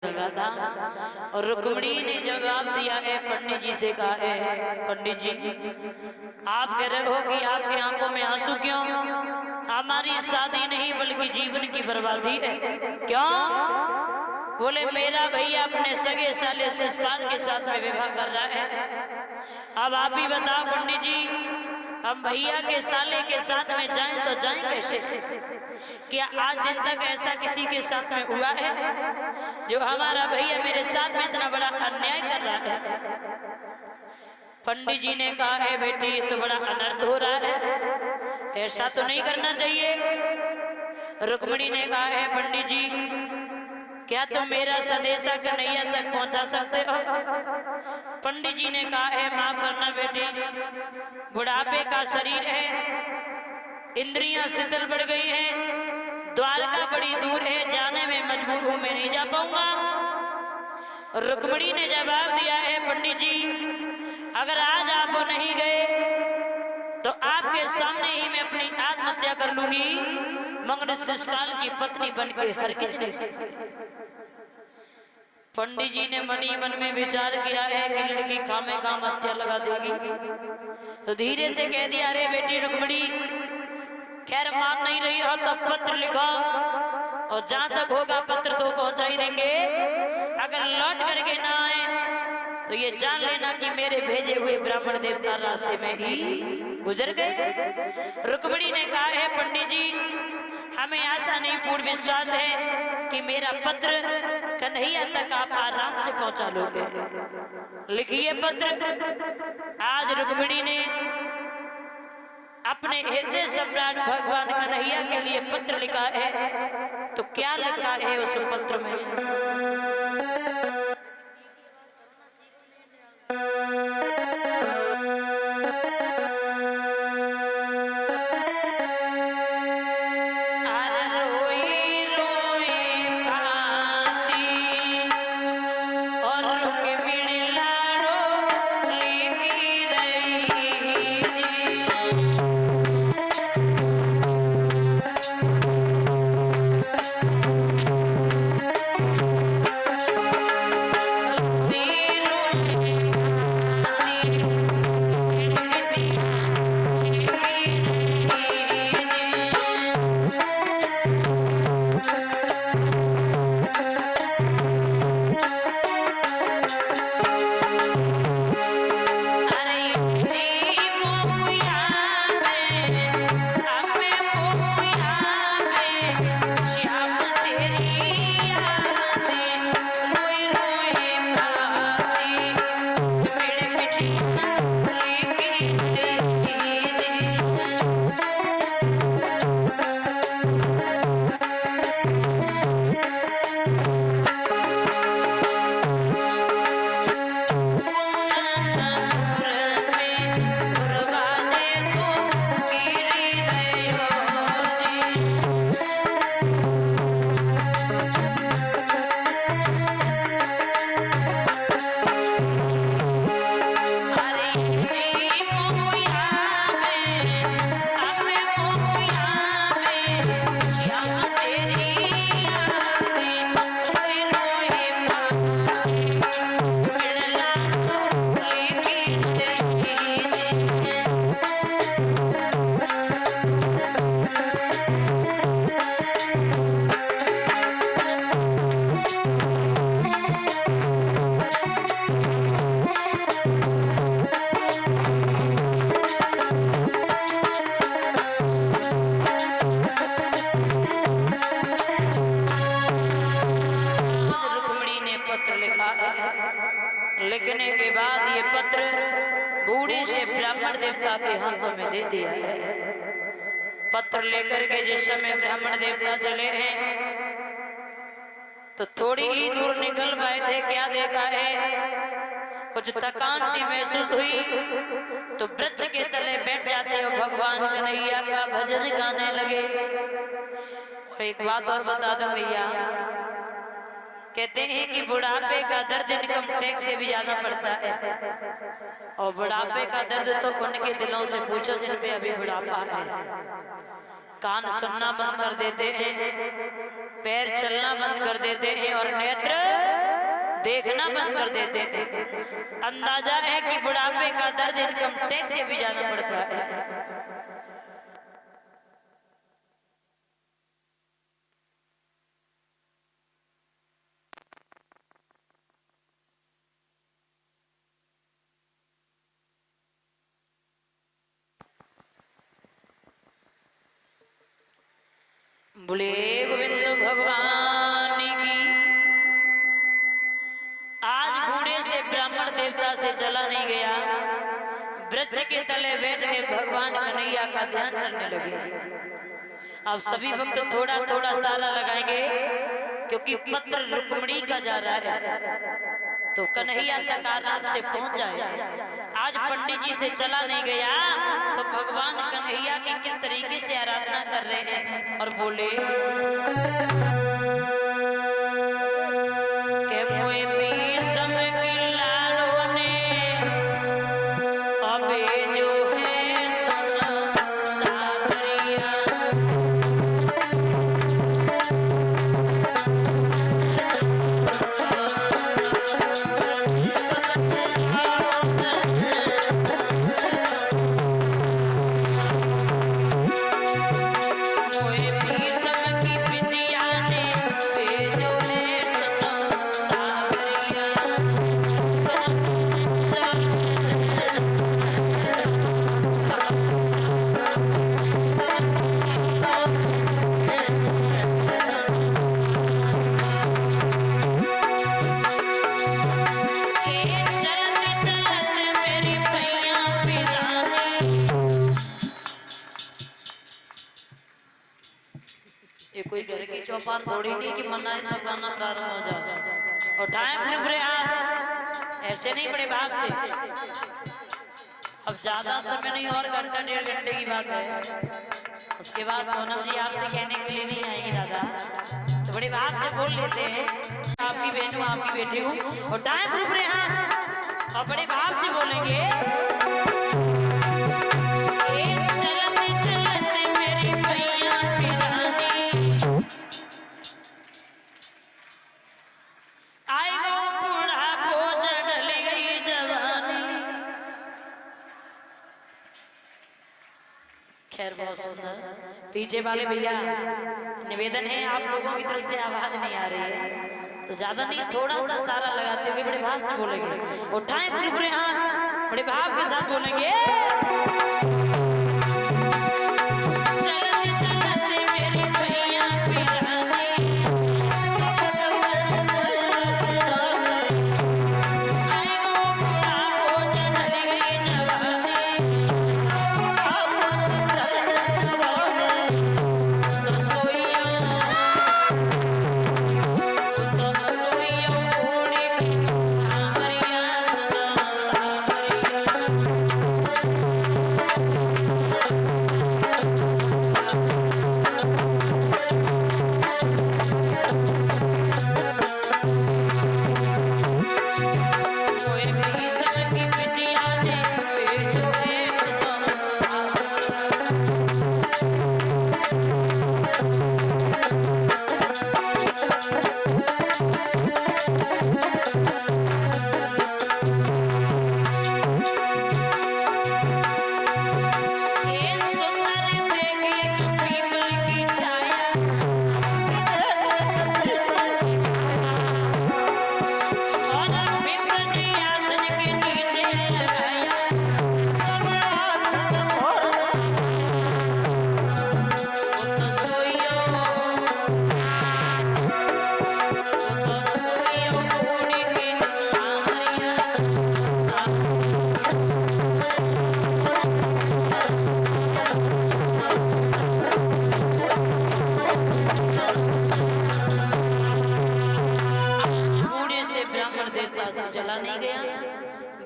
रहा था और रुक्मिणी ने जवाब दिया है, पंडित जी से कहा है, पंडित जी आप कह रहे हो कि आपकी आंखों में आंसू क्यों? हमारी शादी नहीं बल्कि जीवन की बर्बादी है। क्यों? बोले मेरा भैया अपने सगे साले शिषपाल के साथ में विवाह कर रहा है। अब आप ही बताओ पंडित जी, हम भैया के साले के साथ में जाएं तो जाएं कैसे? क्या आज दिन तक ऐसा किसी के साथ में हुआ है जो हमारा भैया मेरे साथ में इतना बड़ा अन्याय कर रहा है? पंडित जी ने कहा है, बेटी ये तो बड़ा अनर्थ हो रहा है, ऐसा तो नहीं करना चाहिए। रुक्मिणी ने कहा है, पंडित जी क्या तुम मेरा संदेशा कन्हैया तक पहुंचा सकते हो? पंडित जी ने कहा है, माफ करना बेटी, बुढ़ापे का शरीर है, इंद्रियां शिथिल पड़ गई हैं, द्वारका बड़ी दूर है, जाने में मजबूर हूं, मैं नहीं जा पाऊंगा। रुक्मिणी ने जवाब दिया है, पंडित जी अगर आज आप नहीं गए तो आपके सामने ही मैं अपनी आत्महत्या कर लूंगी, मगर शिषपाल की पत्नी बन के हरगिज नहीं जाएगी। पंडित जी ने मनी मन में विचार किया है कि लड़की खामे काम हत्या लगा देगी, तो धीरे से कह दिया, अरे बेटी रुक्मिणी खैर मान नहीं रही हो तो पत्र लिखो और जहां तक होगा पत्र तो पहुंचा ही देंगे, अगर लौट करके ना आए तो ये जान लेना कि मेरे भेजे हुए ब्राह्मण देवता रास्ते में ही गुजर गए। रुक्मिणी ने कहा है, पंडित जी हमें आशा नहीं पूर्ण विश्वास है कि मेरा पत्र कन्हैया तक आप आराम से पहुंचा लोगे। लिखिए पत्र। आज रुक्मिणी ने अपने हृदय सम्राट भगवान कन्हैया के लिए पत्र लिखा है, तो क्या लिखा है उस पत्र में? लिखने के बाद ये पत्र बूढ़े से ब्राह्मण देवता के हाथों में दे दिया है। पत्र लेकर के जिस समय ब्राह्मण देवता चले हैं तो थोड़ी ही दूर निकल पाए थे, क्या देखा है, कुछ थकान सी महसूस हुई तो वृक्ष के तले बैठ जाते हो, भगवान कन्हैया का भजन गाने लगे। और एक बात और बता दूं भैया, कहते हैं कि बुढ़ापे का दर्द इनकम टैक्स से भी ज्यादा पड़ता है, और बुढ़ापे का दर्द तो उनके दिलों से पूछो जिन पे अभी बुढ़ापा है। कान सुनना बंद कर देते हैं, पैर चलना बंद कर देते हैं और नेत्र देखना बंद कर देते हैं। अंदाजा है कि बुढ़ापे का दर्द इनकम टैक्स से भी ज्यादा पड़ता है। बोले गोविंद भगवान की। आज बूढ़े से ब्राह्मण देवता से चला नहीं गया, वृक्ष के तले बैठ के भगवान कन्हैया का ध्यान करने लगे। अब सभी भक्त थोड़ा थोड़ा साला लगाएंगे क्योंकि पत्र रुक्मिणी का जा रहा है तो कन्हैया तक आराम से पहुंच जाए। आज पंडित जी से चला नहीं गया तो भगवान कन्हैया की किस तरीके से आराधना कर रहे हैं। और बोले के मोए पीसम की लालों ने अबे जो है सुना सागरिया। कोई घर की चौपाल थोड़ी नहीं कि मनाए तब गाना प्रारंभ हो जाए। और टाइम फिर आप ऐसे नहीं बड़े भाग से। अब ज्यादा समय नहीं और घंटा 1.5 घंटे की बात है। उसके बाद सोनम जी आपसे कहने के लिए नहीं आएंगे दादा, तो बड़े भाग से बोल लेते हैं आपकी बहन हूँ आपकी बेटी हूँ। और टाइम फिर और बड़े भाव से बोलेंगे खैर बहुत सुंदर। पीछे वाले भैया निवेदन है आप लोगों की तरफ से आवाज नहीं आ रही है तो ज्यादा नहीं थोड़ा सा सारा लगाते हुए बड़े भाव से बोलेंगे। उठाएं पूरे पूरे हाथ बड़े भाव के साथ बोलेंगे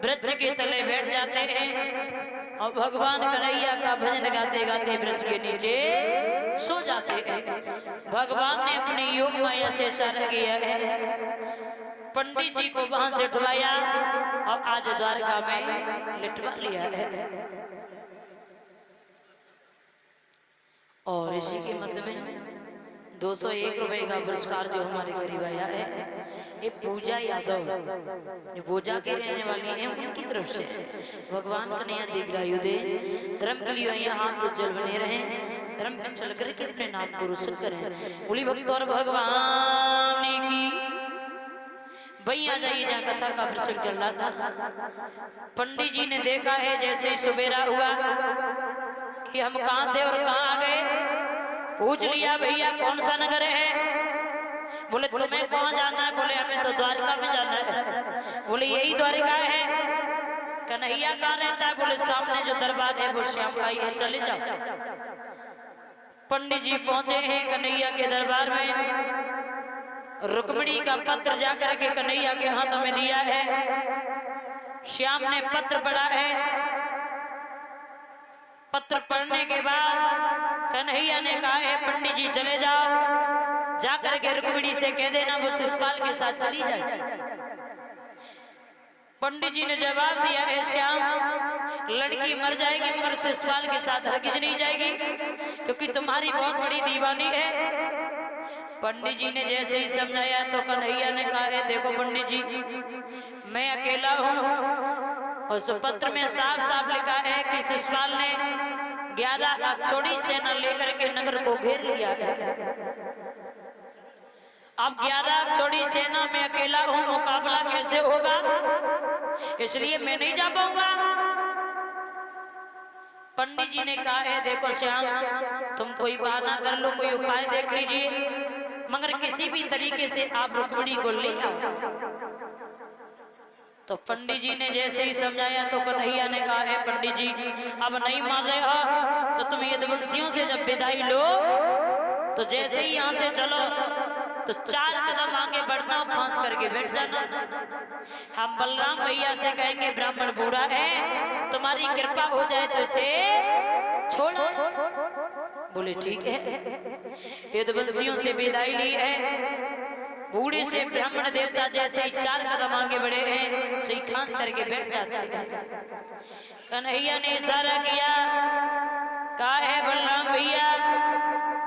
वृक्ष के तले बैठ जाते हैं और भगवान कन्हैया का भजन गाते गाते वृक्ष के नीचे सो जाते हैं। भगवान ने अपनी योग माया से इशारा किया है, पंडित जी को वहां से उठवाया और आज द्वारका में लिटवा लिया है। और इसी के मध्य में 201 रुपए का पुरस्कार जो हमारे गरीब आया है, ये पूजा यादव जो पूजा के रहने वाली है उनकी तरफ से भगवान कन्हैया दीर्घायु दे, धर्म के लिए यहाँ हाथ उज्जवल बने रहे, धर्म पे चल करके अपने नाम को रोशन करें। बोली भक्त और भगवान की। भाई आ जाइए, जहाँ कथा का प्रसंग चल रहा था। पंडित जी ने देखा है जैसे ही सुबेरा हुआ कि हम कहाँ थे और कहाँ आ गए। पूछ लिया भैया कौन सा नगर है? बोले तुम्हें कहाँ जाना है? बोले हमें तो द्वारका में जाना है। बोले यही द्वारका है। कन्हैया कहाँ रहता है? बोले सामने जो दरबार है वो श्याम का ही है, चले जाओ। पंडित जी पहुंचे हैं कन्हैया के दरबार में। रुक्मिणी का पत्र जाकर के कन्हैया के हाथों में दिया है। श्याम ने पत्र पढ़ा है। पत्र पढ़ने के बाद कन्हैया ने कहा है पंडित जी चले जाओ, जाकर के रुक्मिणी से कह देना वो शिषपाल के साथ चली जाए। पंडित जी ने जवाब दिया है श्याम लड़की मर जाएगी मगर शिषपाल के साथ हरगिज नहीं जाएगी, क्योंकि तुम्हारी बहुत बड़ी दीवानी है। पंडित जी ने जैसे ही समझाया तो कन्हैया ने कहा है देखो पंडित जी मैं अकेला हूँ। उस पत्र में साफ साफ लिखा है कि शिषपाल ने 11 अक्षौणी सेना लेकर के नगर को घेर लिया है। अब 11 अक्षौणी सेना में अकेला हूँ, मुकाबला कैसे होगा, इसलिए मैं नहीं जा पाऊंगा। पंडित जी ने कहा है देखो श्याम तुम कोई बहाना कर लो, कोई उपाय देख लीजिए, मगर किसी भी तरीके से आप रुक्मिणी को ले आओ। तो पंडित जी ने जैसे ही समझाया तो कन्हैया ने कहा है पंडित जी अब नहीं मान रहे हो तो तुम यदुवंशियों से जब विदाई लो तो जैसे ही यहाँ से चलो तो 4 कदम आगे बढ़ना, फांस करके बैठ जाना। हम बलराम भैया से कहेंगे ब्राह्मण बूढ़ा है, तुम्हारी कृपा हो जाए तो इसे छोड़ो। बोले ठीक है। यदुवंशियों से विदाई ली है। बूढ़े से ब्राह्मण देवता जैसे ही 4 कदम आगे बढ़े हैं सही खांस करके बैठ जाते हैं। कन्हैया ने इशारा किया, कहा है बलराम भैया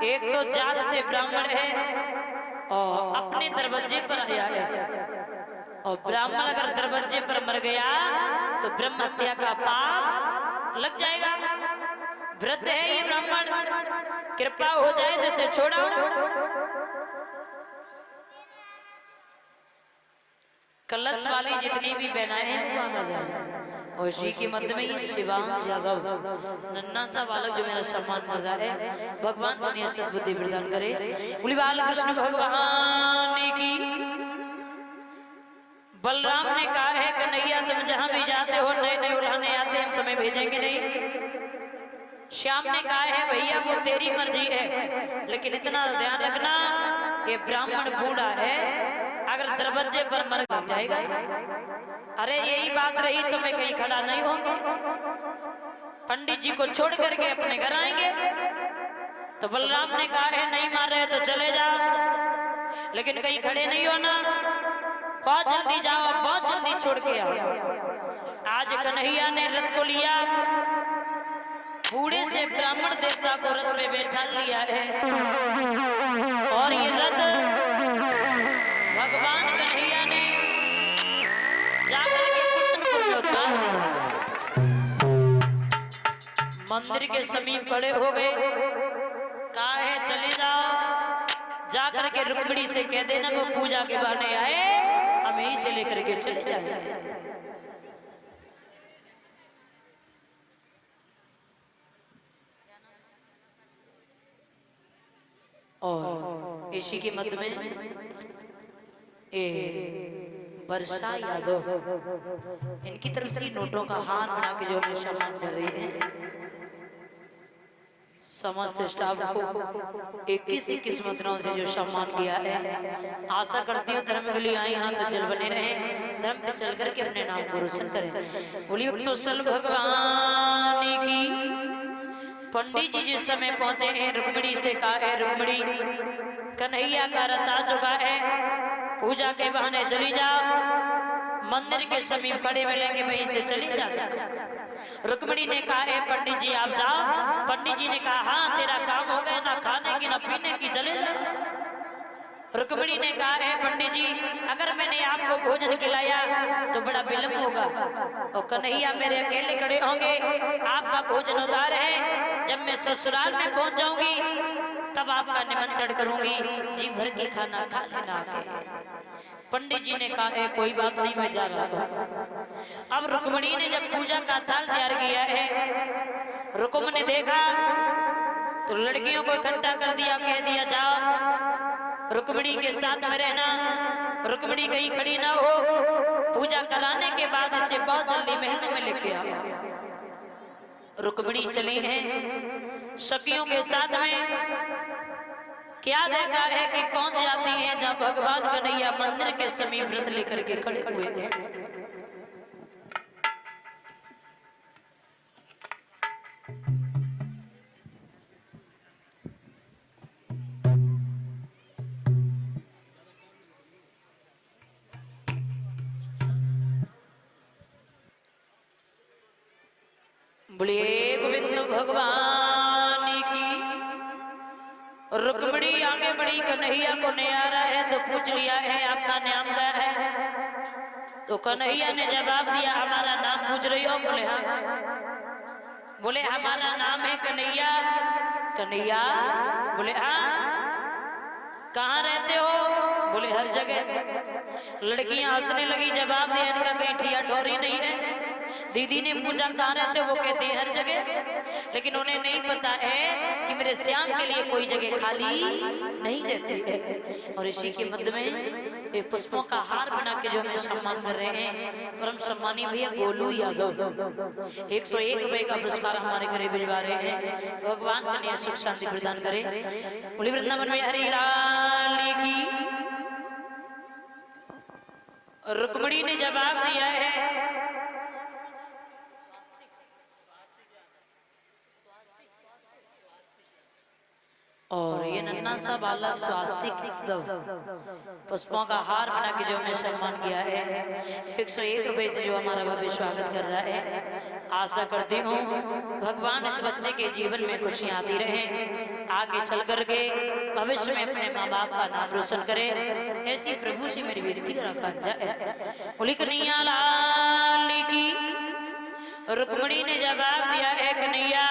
एक तो जात से ब्राह्मण है और अपने दरवाजे पर आया है, और ब्राह्मण अगर दरवाजे पर मर गया तो ब्रह्म हत्या का पाप लग जाएगा। वृद्ध है ये ब्राह्मण, कृपा हो जाए तो इसे छोड़ो। कलश वाली जितनी भी बहनाएं हैं वो आना जाए। और इसी के मध्य में ये शिवांश यादव नन्ना सा बालक जो मेरा सम्मान कर रहा है, भगवान को सद्बुद्धि प्रदान करे। बोली बाल कृष्ण भगवान की। बलराम ने कहा है कन्हैया तुम जहां भी जाते हो नए नए उल्हाने आते हम तुम्हें भेजेंगे नहीं। श्याम ने कहा है भैया वो तेरी मर्जी है, लेकिन इतना ध्यान रखना ये ब्राह्मण बूढ़ा है, अगर दरवाजे पर मर जाएगा। अरे यही बात रही तो मैं कहीं खड़ा नहीं होंगे, पंडित जी को छोड़ करके अपने घर आएंगे। तो बलराम ने कहा है नहीं मार रहे तो चले जाओ, लेकिन कहीं खड़े नहीं होना, बहुत जल्दी जाओ, बहुत जल्दी छोड़ के आओ। आज कन्हैया ने रथ को लिया, बूढ़े से ब्राह्मण देवता को रथ पे बैठा लिया है, और ये रथ भगवान कन्हैया ने जाकर के कुटुंब को उतार दिया। मंदिर के समीप खड़े हो गए, कहा है चले जाओ, जाकर के रुक्मिणी से कह देना वो पूजा के बहाने आए, हम यहीं से लेकर के चले जाएंगे। और इसी के मध्य में वर्षा यादव इनकी तरफ से नोटों का हार बना के जो हमें सम्मान कर रही है। समस्त स्टाफ को 21 मुद्राओं से जो सम्मान किया है, आशा करती हूँ धर्म के लिए आई हाथ जल बने रहे, धर्म पे चल करके अपने नाम को रोशन करें। बोलिए तो सल भगवान की। पंडित जी जिस समय पहुंचे हैं रुक्मिणी से कहा है रुक्मिणी कन्हैया का रथ आ चुका है, पूजा के बहाने चली जाओ, मंदिर के समीप खड़े मिलेंगे, वहीं से चली जाना। रुक्मिणी ने कहा ए पंडित जी आप जाओ। पंडित जी ने कहा हाँ तेरा काम हो गया, ना खाने की ना पीने की, चले जाओ। रुक्मिणी ने कहा है पंडित जी अगर मैंने आपको भोजन खिलाया तो बड़ा विलंब होगा और कन्हैया मेरे अकेले खड़े होंगे, आपका भोजन उधार है। जब मैं ससुराल में पहुंच जाऊंगी तब आपका निमंत्रण करूंगी, जी भर के खाना खा लेना आके। पंडित जी ने कहा है कोई बात नहीं, मैं जा रहा हूं। अब रुक्मिणी ने जब पूजा का थाल तैयार किया है, रुक्म ने देखा तो लड़कियों को इकट्ठा कर दिया, कह दिया जाओ रुक्मिणी के साथ में रहना, रुक्मिणी कहीं खड़ी ना हो, पूजा कराने के बाद इसे बहुत जल्दी महलों में लेके आओ। रुक्मिणी चली हैं सखियों के साथ में। क्या देखा है कि पहुंच जाती हैं जहां भगवान कन्हैया मंदिर के समीप व्रत लेकर के खड़े हुए हैं। बोलिए गोविंद भगवान की। रुक्मिणी आगे बढ़ी, कन्हैया को न्यारा है तो पूछ लिया है आपका नाम क्या है? तो कन्हैया ने जवाब दिया हमारा नाम पूछ रही हो? बोले हाँ। बोले हमारा नाम है कन्हैया। कन्हैया? बोले हाँ। कहाँ रहते हो? बोले हर जगह। लड़कियां हंसने लगी, जवाब दिया इनका कहीं ठिया ठोरी नहीं है। दीदी ने पूछा कहाँ रहते, वो कहते हैं हर जगह, लेकिन उन्हें नहीं पता है कि मेरे श्याम के लिए कोई जगह खाली नहीं रहती है। और इसी के मध्य में ये पुष्पों का हार बना के जो हमें सम्मान कर रहे हैं परम सम्मानी भैया गोलू यादव, 101 रुपए का पुरस्कार हमारे घरे भिजवा रहे हैं। भगवान कन्या सुख शांति प्रदान करे। बोली वृंदावन में हरि लाल की। रुक्मिणी ने जवाब दिया है और ये नन्ना सा बालक स्वास्तिक यादव पुष्पों का हार बना के जो हमें सम्मान किया है, 101 रुपए से जो हमारा भव्य स्वागत कर रहा है। आशा करती हूँ भगवान इस बच्चे के जीवन में खुशियां आती रहे, आगे चल करके भविष्य में अपने माँ बाप का नाम रोशन करे, ऐसी प्रभु से मेरी विनती रखा जाए। बोली कन्हैया लाल की। रुक्मिणी ने जवाब दिया है कन्हैया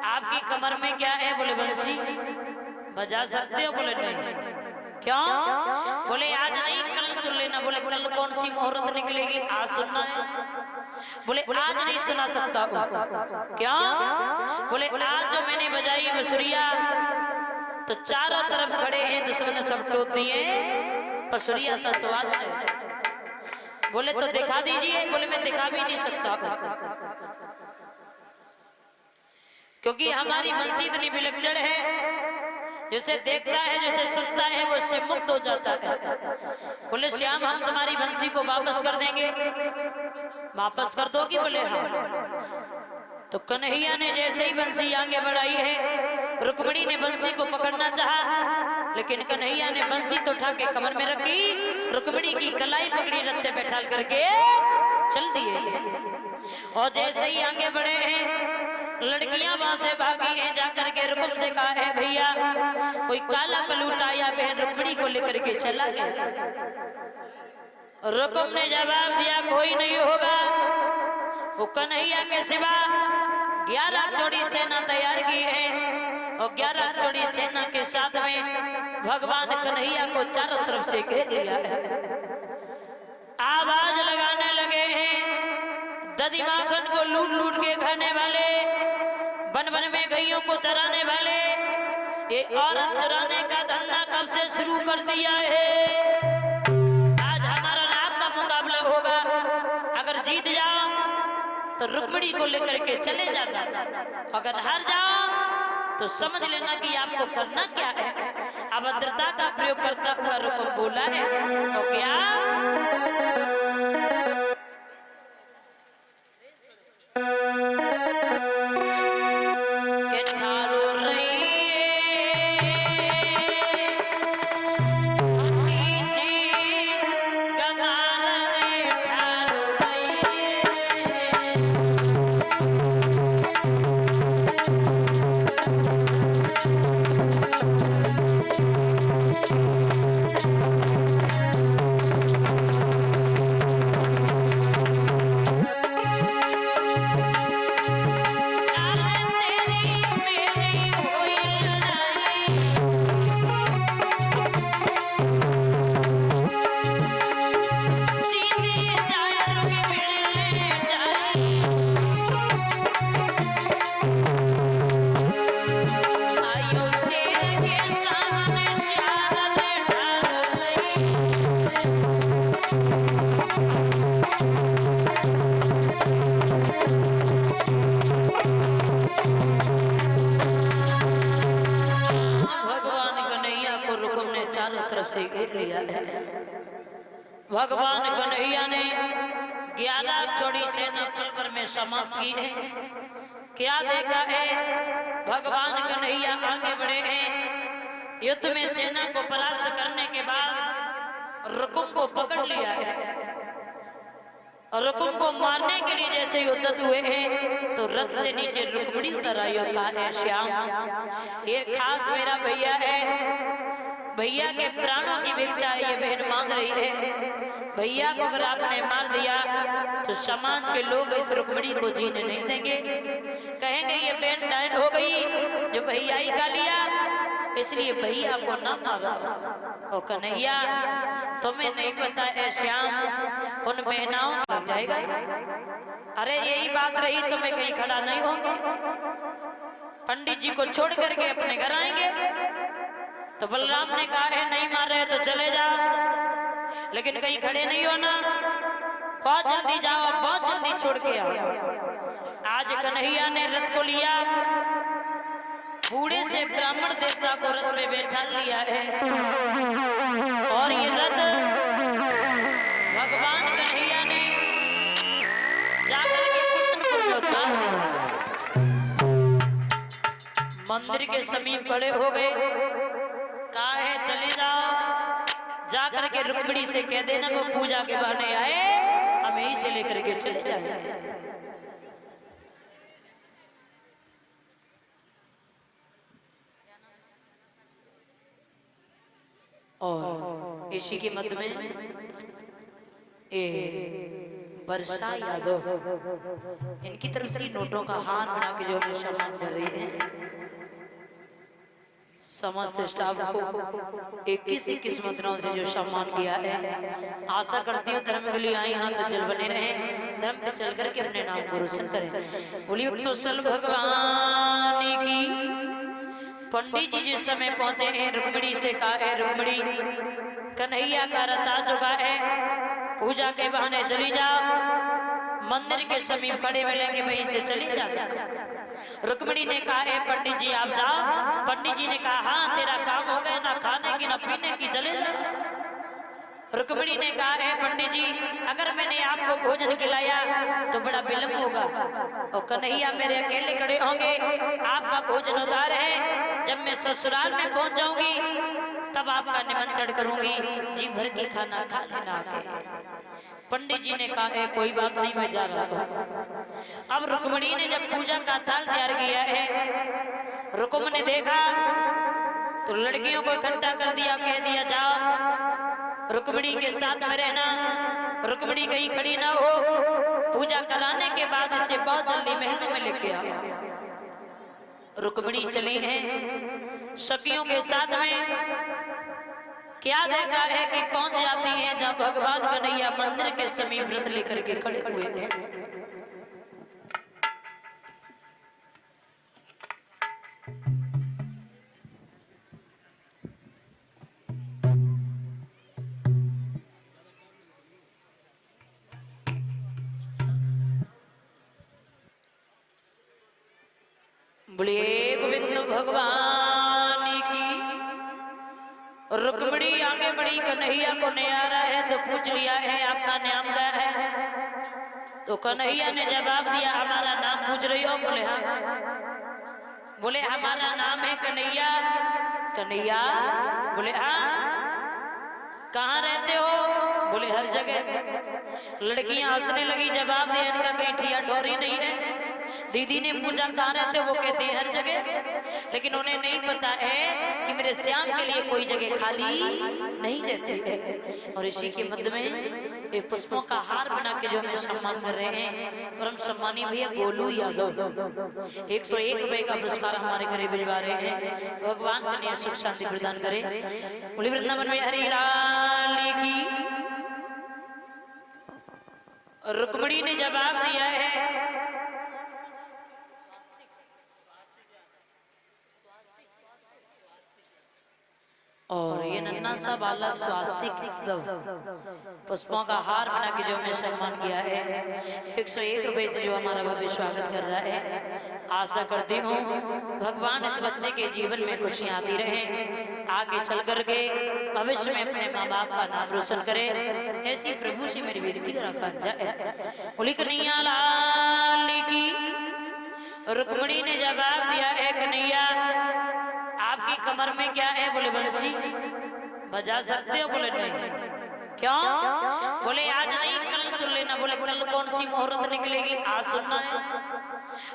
आपकी कमर में क्या है? बोले बंसी। बजा सकते हो? बोले नहीं। क्यों? बोले आज नहीं कल सुन लेना। बोले कल कौन सी मुहूर्त निकलेगी? आज सुनना है। बोले आज नहीं सुना सकता हूँ। क्यों? बोले आज जो मैंने बजाई बसुरिया तो चारों तरफ खड़े हैं दुश्मन सब टोक दिए, बसुरिया का स्वाद है। बोले तो दिखा दीजिए। बोले मैं दिखा भी नहीं सकता क्योंकि हमारी बंसी इतनी विलक्षण है, जिसे देखता है जिसे सुनता है वो इससे मुक्त हो जाता है। बोले श्याम हम तुम्हारी बंसी को वापस कर देंगे। वापस कर दोगी? बोले हाँ। तो कन्हैया ने जैसे ही बंसी आगे बढ़ाई है, रुक्मिणी ने बंसी को पकड़ना चाहा, लेकिन कन्हैया ने बंसी तो उठा के कमर में रखी, रुक्मिणी की कलाई पकड़ी, रत्ते बैठा करके चल दिए। और जैसे ही आगे बढ़े हैं लड़कियां वहां से भागी हैं, जाकर के रुक्म से कहा है भैया कोई काला कलूटा या बहन रुक्मिणी को लेकर के चला गया। रुक्म ने जवाब दिया कोई नहीं होगा, वो कन्हैया के सिवा 11 जोड़ी सेना तैयार की है और 11 जोड़ी सेना के साथ में भगवान कन्हैया को चारों तरफ से घेर लिया है। आवाज लगाने लगे हैं दधी माखन को लूट लूट के खाने वाले, वन वन में गैयों को चराने वाले, ये औरत चराने का धंधा कब से शुरू कर दिया है। आज हमारा नाम का मुकाबला होगा, अगर जीत जाओ तो रुक्मिणी को लेकर के चले जाना, अगर हार जाओ तो समझ लेना कि आपको करना क्या है। अभद्रता का प्रयोग करता हुआ रुक्म बोला है तो क्या भगवान कन्हैया ने 11 जोड़ी सेना पल भर में समाप्त की है। क्या देखा है, भगवान कन्हैया आगे बढ़े हैं। युद्ध में सेना को परास्त करने के बाद रुकुम को पकड़ लिया है और रुकुम को मारने के लिए जैसे युद्ध हुए हैं तो रथ से नीचे रुक्मिणी उतर आई और कहा है श्याम ये खास मेरा भैया है, भैया के प्राणों की भिक्षा ये बहन मांग रही है। भैया को अगर आपने मार दिया तो समाज के लोग इस रुक्मिणी को जीने नहीं देंगे, कहेंगे ये बहन डायन हो गई जो भैया ही का लिया, इसलिए भैया को ना मारा। ओ कन्हैया तुम्हें नहीं पता है श्याम उन बहनाओं को लग जाएगा। अरे यही बात रही तो मैं कहीं खड़ा नहीं होंगे, पंडित जी को छोड़ करके अपने घर आएंगे। तो बलराम ने कहा है नहीं मार रहे तो चले जाओ, लेकिन कहीं खड़े नहीं होना, बहुत जल्दी जाओ, बहुत जल्दी छोड़ के आओ। आज कन्हैया ने रथ को लिया, बूढ़े से ब्राह्मण देवता को रथ पे बैठा लिया है और ये रथ भगवान कन्हैया ने जाकर के कुंड को उतार दिया। मंदिर के समीप खड़े हो गए, कहा है चले जाओ, जाकर के रुक्मिणी से कह देना वो पूजा के बहाने आए, हम यहीं से लेकर के चले जाएंगे। और इसी के मध्य में वर्षा यादव इनकी तरफ से नोटों का हार बना के जो हमें सम्मान कर रही है, समस्त स्टाफ को 21 मुद्राओं से जो सम्मान किया है। आशा करती हूँ धर्म के लिए आई हाँ तो जल बने रहे, धर्म पे चल करके अपने नाम को रोशन करें। बोलिए तो सल भगवान की। पंडित जी जिस समय पहुंचे हैं रुक्मिणी से कहा है रुक्मिणी कन्हैया का रथ आ चुका है, पूजा के बहाने चली जाओ, मंदिर के समीप खड़े मिलेंगे वहीं से चली जाना। रुक्मिणी ने कहा है पंडित जी आप जाओ। पंडित जी ने कहा हाँ तेरा काम हो गया, ना खाने की ना पीने की, चले जाओ। रुक्मिणी ने कहा है पंडित जी अगर मैंने आपको भोजन खिलाया तो बड़ा विलंब होगा और कन्हैया मेरे अकेले खड़े होंगे, आपका भोजन उधार है, जब मैं ससुराल में पहुंच जाऊंगी तब आपका निमंत्रण करूंगी, जी भर के खाना खा लेना आके। पंडित जी ने कहा है कोई बात नहीं मैं जा रहा हूं। अब रुक्मिणी ने जब पूजा का थाल तैयार किया है, रुक्म ने देखा तो लड़कियों को इकट्ठा कर दिया, कह दिया जाओ रुक्मिणी के साथ में रहना, रुक्मिणी कहीं खड़ी ना हो, पूजा कराने के बाद इसे बहुत जल्दी महलों में लेके आओ। रुक्मिणी चली हैं सखियों के साथ में। क्या देखा है कि पहुंच जाती हैं जब भगवान कन्हैया मंदिर के समीप रथ लेकर के खड़े हुए हैं। बोलिए गोविंद भगवान की। रुक्मिणी आगे बढ़ी, कन्हैया को न्यारा है तो पूछ लिया है आपका नाम क्या है, तो कन्हैया ने जवाब दिया हमारा नाम पूछ रही हो, बोले हाँ, बोले हमारा नाम है कन्हैया। कन्हैया बोले हाँ, कहाँ रहते हो, बोले हर जगह। लड़कियां हंसने लगी, जवाब दिया इनका कहीं ठिया ठोरी नहीं है। दीदी ने पूछा कहाँ रहते, वो कहते हैं हर जगह, लेकिन उन्हें नहीं पता है कि मेरे श्याम के लिए कोई जगह खाली नहीं रहती है। और इसी के मध्य में ये पुष्पों का हार बना के जो हमें सम्मान कर रहे हैं परम सम्मानी भैया गोलू यादव 101 रुपए का पुरस्कार हमारे घरे भिजवा रहे हैं। भगवान कन्हैया सुख शांति प्रदान करे। बोली वृंदावन में हरि लाल की। रुक्मिणी ने जवाब दिया है और ये नन्ना सा बालक स्वास्तिक पुष्पों का हार बना के जो हमें सम्मान किया है 101 रुपए से जो हमारा भव्य स्वागत कर रहा है। आशा करती हूँ भगवान इस बच्चे के जीवन में खुशियां आती रहे, आगे चल करके भविष्य में अपने माँ बाप का नाम रोशन करे। ऐसी प्रभु से मेरी विनती रखा जाए। बोली कन्हैया लाल की। रुक्मणी ने जवाब दिया, ए कन्हैया आपकी कमर में क्या है? बोले बंसी। बजा सकते हो? बोले नहीं। क्यों? बोले आज नहीं कल सुन लेना। बोले कल कौन सी मुहूर्त निकलेगी? आज सुनना है।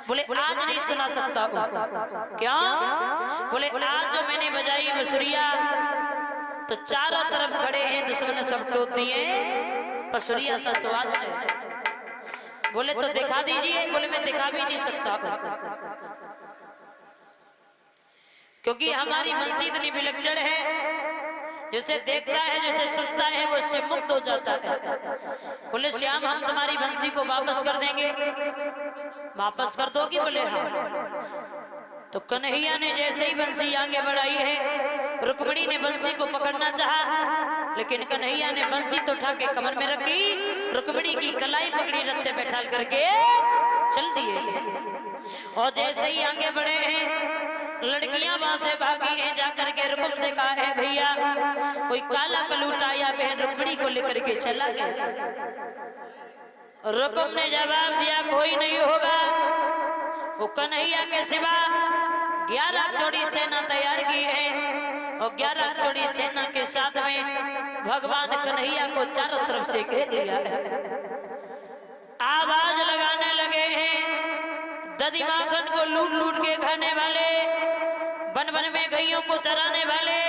बोले आज नहीं सुना सकता हूँ। क्यों? बोले आज जो मैंने बजाई बसुरिया तो चारों तरफ खड़े हैं दुश्मन सब टोक दिए, बसुरिया का स्वाद है। बोले तो दिखा दीजिए। बोले मैं दिखा भी नहीं सकता क्योंकि हमारी बंसी इतनी विलक्षण है, जिसे देखता है जिसे सुनता है वो इससे मुक्त हो जाता है। बोले श्याम हम तुम्हारी बंसी को वापस कर देंगे। वापस कर दोगी? बोले हाँ। तो कन्हैया ने जैसे ही बंसी आगे बढ़ाई है, रुक्मणी ने बंसी को पकड़ना चाहा, लेकिन कन्हैया ने बंसी तो उठा के कमर में रखी, रुक्मणी की कलाई पकड़ी, रत्ते बैठा करके चल दिए। और जैसे ही आगे बढ़े हैं, लड़कियां वहां से भागी हैं, जाकर के रुकुम से कहा है भैया कोई काला कलूटा या बहन रुक्मणी को लेकर के चला गया। रुकुम ने जवाब दिया कोई नहीं होगा, वो कन्हैया के सिवा 11 जोड़ी सेना तैयार की है और 11 जोड़ी सेना के साथ में भगवान कन्हैया को चारों तरफ से घेर लिया है। आवाज लगाने लगे हैं, दधी माखन को लूट लूट के खाने वाले, वन वन में गैयों को चराने वाले,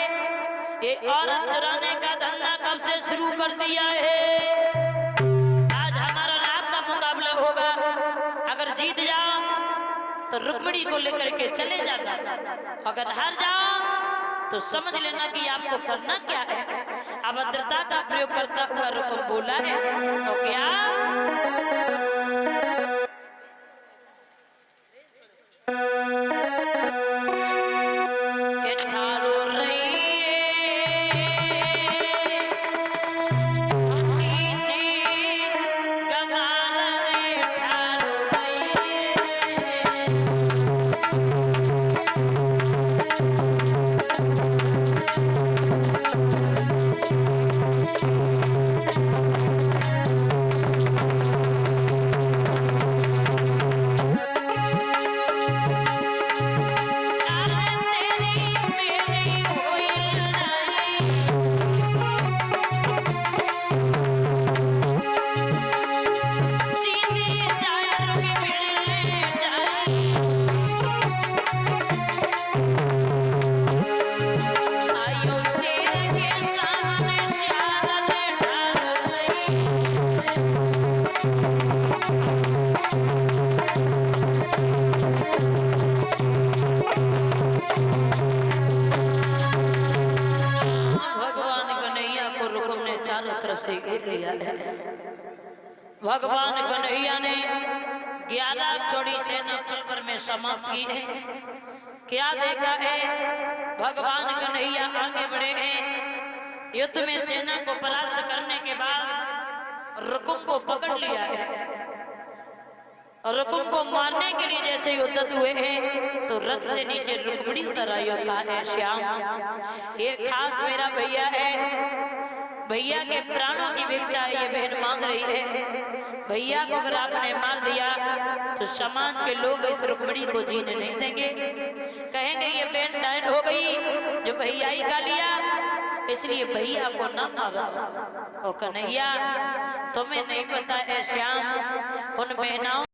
ये औरत चराने का धंधा कब से शुरू कर दिया है। आज हमारा रात का मुकाबला होगा, अगर जीत जाओ तो रुक्मणी को लेकर के चले जाना, अगर हार जाओ तो समझ लेना कि आपको करना क्या है। अभद्रता का प्रयोग करता हुआ रुकुम बोला है तो क्या से घेर लिया है। भगवान कन्हैया ने 11 जोड़ी सेना पल भर में समाप्त की है। क्या देखा है? भगवान कन्हैया आगे बढ़े हैं, युद्ध में सेना को परास्त करने के बाद रुकुम को पकड़ लिया है। रुकुम को मारने के लिए जैसे युद्ध हुए हैं तो रथ से नीचे रुक्मणी उतर आई और कहा है श्याम ये खास मेरा भैया है, भैया के प्राणों की भिक्षा ये बहन मांग रही है। भैया को अगर आपने मार दिया तो समाज के लोग इस रुक्मणी को जीने नहीं देंगे, कहेंगे ये बहन डायन हो गई जो भैया ही का लिया, इसलिए भैया को ना मारा। ओ कन्हैया तुम्हें नहीं पता है श्याम, उन बहनाओं